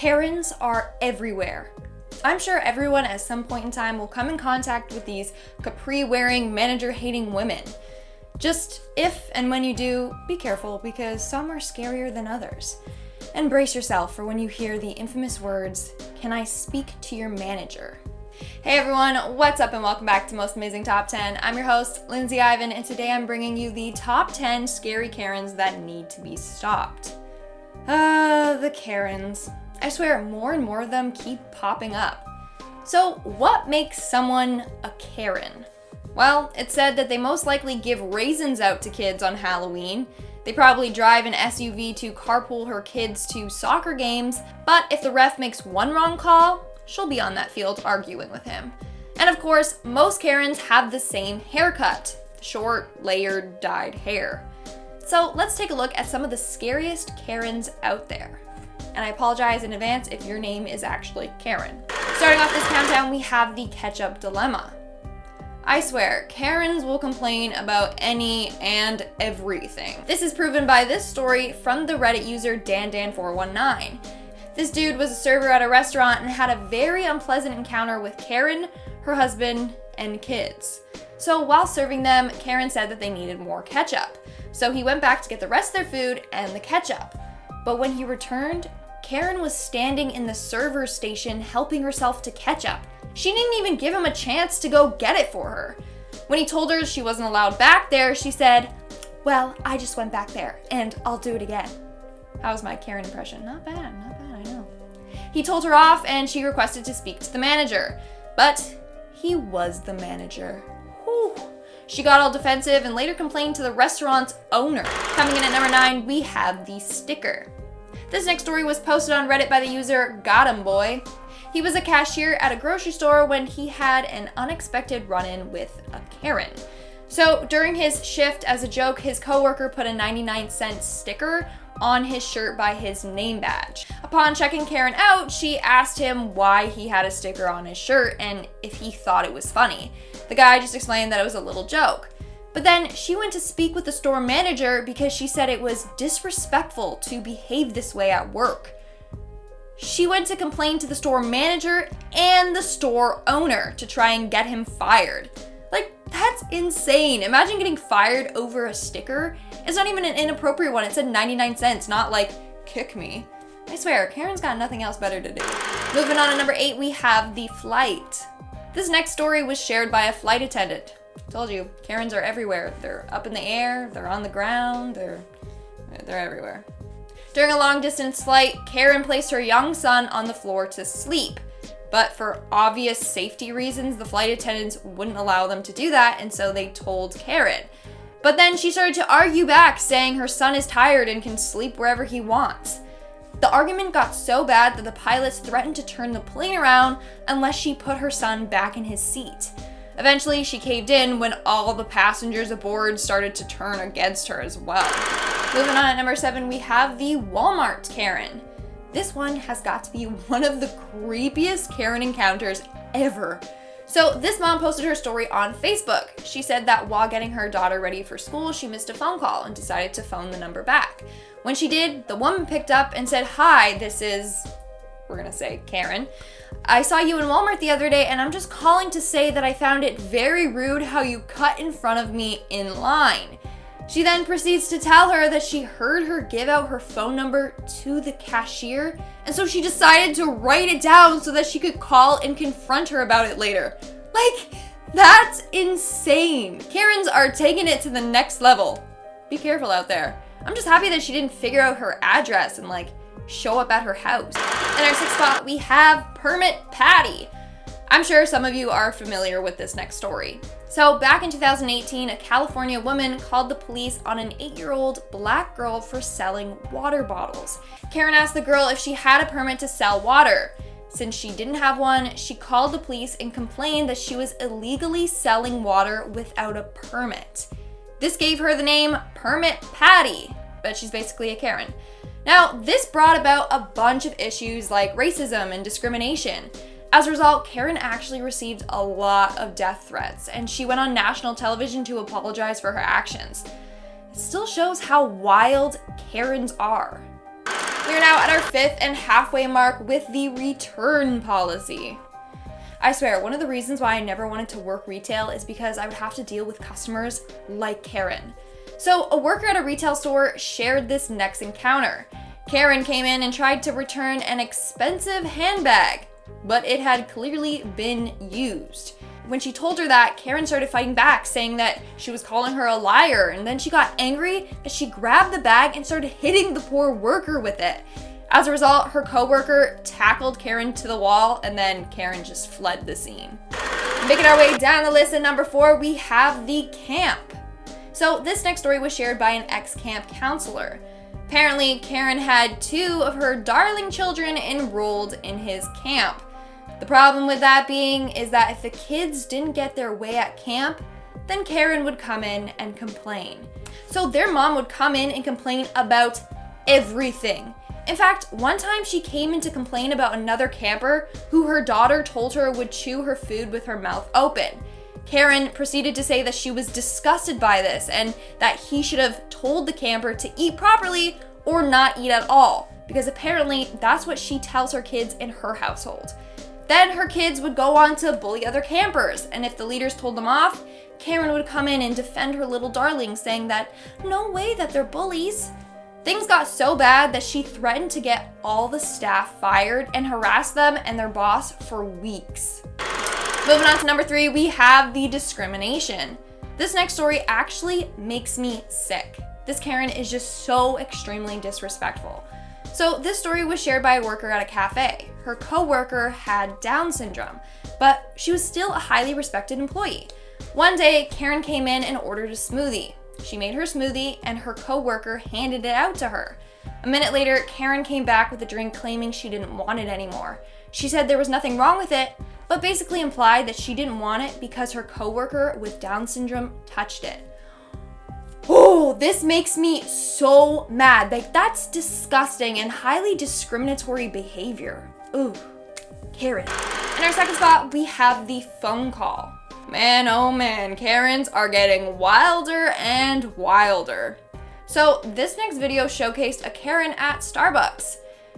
Karens are everywhere. I'm sure everyone at some point in time will come in contact with these capri-wearing, manager-hating women. Just if and when you do, be careful because some are scarier than others. And brace yourself for when you hear the infamous words, "Can I speak to your manager?" Hey everyone, what's up and welcome back to Most Amazing Top 10. I'm your host, Lindsay Ivan, and today I'm bringing you the top 10 scary Karens that need to be stopped. The Karens. I swear, more and more of them keep popping up. So, what makes someone a Karen? Well, it's said that they most likely give raisins out to kids on Halloween. They probably drive an SUV to carpool her kids to soccer games, but if the ref makes one wrong call, she'll be on that field arguing with him. And of course, most Karens have the same haircut, short, layered, dyed hair. So let's take a look at some of the scariest Karens out there. And I apologize in advance if your name is actually Karen. Starting off this countdown, we have the ketchup dilemma. I swear, Karens will complain about any and everything. This is proven by this story from the Reddit user DanDan419. This dude was a server at a restaurant and had a very unpleasant encounter with Karen, her husband, and kids. So while serving them, Karen said that they needed more ketchup. So he went back to get the rest of their food and the ketchup. But when he returned, Karen was standing in the server's station helping herself to ketchup. She didn't even give him a chance to go get it for her. When he told her she wasn't allowed back there, she said, "Well, I just went back there and I'll do it again." How was my Karen impression? Not bad, I know. He told her off and she requested to speak to the manager, but he was the manager. Whew. She got all defensive and later complained to the restaurant's owner. Coming in at number 9, we have the sticker. This next story was posted on Reddit by the user GotHimBoy. He was a cashier at a grocery store when he had an unexpected run-in with a Karen. So during his shift, as a joke, his coworker put a 99-cent sticker on his shirt by his name badge. Upon checking Karen out, she asked him why he had a sticker on his shirt and if he thought it was funny. The guy just explained that it was a little joke. But then she went to speak with the store manager because she said it was disrespectful to behave this way at work. She went to complain to the store manager and the store owner to try and get him fired. Like, that's insane. Imagine getting fired over a sticker. It's not even an inappropriate one. It said 99 cents, not like, "kick me." I swear, Karen's got nothing else better to do. Moving on to number 8, we have the flight. This next story was shared by a flight attendant. Told you, Karens are everywhere. They're up in the air, they're on the ground, they're everywhere. During a long distance flight, Karen placed her young son on the floor to sleep. But for obvious safety reasons, the flight attendants wouldn't allow them to do that, and so they told Karen. But then she started to argue back, saying her son is tired and can sleep wherever he wants. The argument got so bad that the pilots threatened to turn the plane around unless she put her son back in his seat. Eventually, she caved in when all the passengers aboard started to turn against her as well. Moving on at number 7, we have the Walmart Karen. This one has got to be one of the creepiest Karen encounters ever. So this mom posted her story on Facebook. She said that while getting her daughter ready for school, she missed a phone call and decided to phone the number back. When she did, the woman picked up and said, "Hi, this is," we're gonna say Karen. "I saw you in Walmart the other day and I'm just calling to say that I found it very rude how you cut in front of me in line." She then proceeds to tell her that she heard her give out her phone number to the cashier, and so she decided to write it down so that she could call and confront her about it later. Like, that's insane. Karens are taking it to the next level. Be careful out there. I'm just happy that she didn't figure out her address and show up at her house. In our 6th spot, we have Permit Patty. I'm sure some of you are familiar with this next story. So back in 2018, a California woman called the police on an 8-year-old black girl for selling water bottles. Karen asked the girl if she had a permit to sell water. Since she didn't have one, she called the police and complained that she was illegally selling water without a permit. This gave her the name Permit Patty, but she's basically a Karen. Now, this brought about a bunch of issues like racism and discrimination. As a result, Karen actually received a lot of death threats, and she went on national television to apologize for her actions. It still shows how wild Karens are. We are now at our 5th and halfway mark with the return policy. I swear, one of the reasons why I never wanted to work retail is because I would have to deal with customers like Karen. So a worker at a retail store shared this next encounter. Karen came in and tried to return an expensive handbag, but it had clearly been used. When she told her that, Karen started fighting back, saying that she was calling her a liar, and then she got angry and she grabbed the bag and started hitting the poor worker with it. As a result, her coworker tackled Karen to the wall, and then Karen just fled the scene. Making our way down the list at number 4, we have the camp. So this next story was shared by an ex-camp counselor. Apparently, Karen had 2 of her darling children enrolled in his camp. The problem with that being is that if the kids didn't get their way at camp, then Karen would come in and complain. So their mom would come in and complain about everything. In fact, one time she came in to complain about another camper who her daughter told her would chew her food with her mouth open. Karen proceeded to say that she was disgusted by this and that he should have told the camper to eat properly or not eat at all, because apparently that's what she tells her kids in her household. Then her kids would go on to bully other campers, and if the leaders told them off, Karen would come in and defend her little darlings, saying that no way that they're bullies. Things got so bad that she threatened to get all the staff fired and harass them and their boss for weeks. Moving on to number 3, we have the discrimination. This next story actually makes me sick. This Karen is just so extremely disrespectful. So this story was shared by a worker at a cafe. Her coworker had Down syndrome, but she was still a highly respected employee. One day, Karen came in and ordered a smoothie. She made her smoothie and her coworker handed it out to her. A minute later, Karen came back with the drink claiming she didn't want it anymore. She said there was nothing wrong with it, but basically implied that she didn't want it because her coworker with Down syndrome touched it. Oh, this makes me so mad. Like, that's disgusting and highly discriminatory behavior. Ooh, Karen. In our second spot, we have the phone call. Man, oh man, Karens are getting wilder and wilder. So this next video showcased a Karen at Starbucks.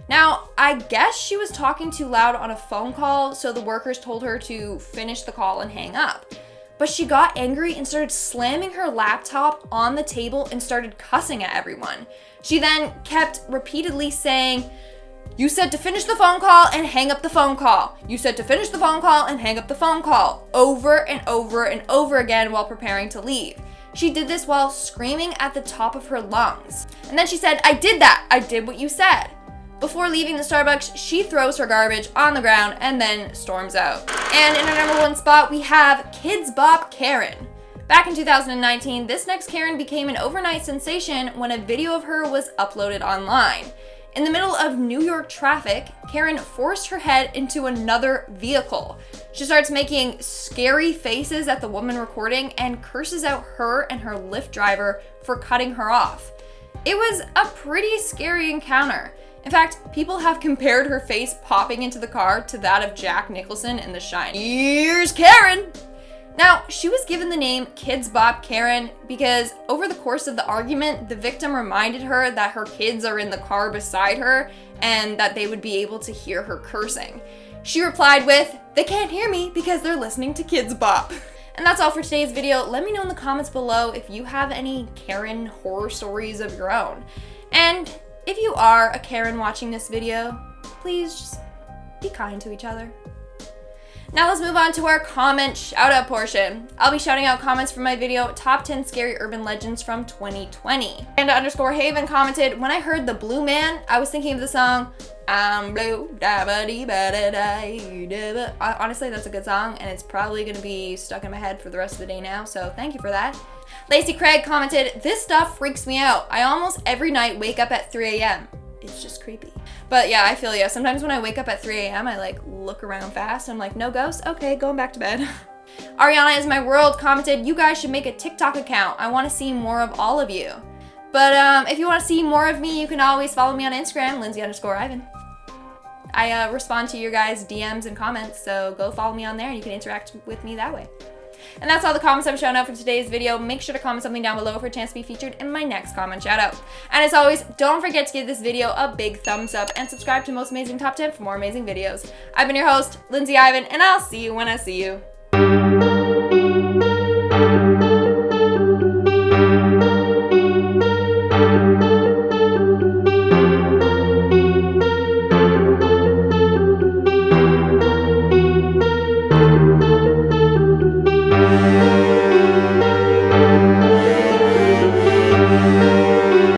Now, I guess she was talking too loud on a phone call, so the workers told her to finish the call and hang up. But she got angry and started slamming her laptop on the table and started cussing at everyone. She then kept repeatedly saying, "You said to finish the phone call and hang up the phone call. You said to finish the phone call and hang up the phone call," over and over and over again while preparing to leave. She did this while screaming at the top of her lungs. And then she said, "I did that. I did what you said." Before leaving the Starbucks, she throws her garbage on the ground and then storms out. And in our number 1 spot, we have Kids Bop Karen. Back in 2019, this next Karen became an overnight sensation when a video of her was uploaded online. In the middle of New York traffic, Karen forced her head into another vehicle. She starts making scary faces at the woman recording and curses out her and her Lyft driver for cutting her off. It was a pretty scary encounter. In fact, people have compared her face popping into the car to that of Jack Nicholson in The Shining. Here's Karen! Now, she was given the name Kids Bop Karen because over the course of the argument, the victim reminded her that her kids are in the car beside her and that they would be able to hear her cursing. She replied with, "They can't hear me because they're listening to Kids Bop." And that's all for today's video. Let me know in the comments below if you have any Karen horror stories of your own. And if you are a Karen watching this video, please just be kind to each other. Now let's move on to our comment shout out portion. I'll be shouting out comments from my video, Top 10 Scary Urban Legends from 2020. Panda_Haven commented, "When I heard the Blue Man, I was thinking of the song, I'm blue, da-ba-dee-ba-da-da-dee-da-ba." Honestly, that's a good song, and it's probably gonna be stuck in my head for the rest of the day now, so thank you for that. Lacey Craig commented, "This stuff freaks me out. I almost every night wake up at 3 a.m. It's just creepy." But yeah, I feel you. Sometimes when I wake up at 3 a.m., I like look around fast. I'm like, no ghosts? Okay, going back to bed. Ariana Is My World commented, "You guys should make a TikTok account. I want to see more of all of you." But if you want to see more of me, you can always follow me on Instagram, Lindsay_Ivan. I respond to your guys' DMs and comments, so go follow me on there and you can interact with me that way. And that's all the comments I'm showing out for today's video. Make sure to comment something down below for a chance to be featured in my next comment shout out. And as always, don't forget to give this video a big thumbs up and subscribe to Most Amazing Top 10 for more amazing videos. I've been your host, Lindsay Ivan, and I'll see you when I see you.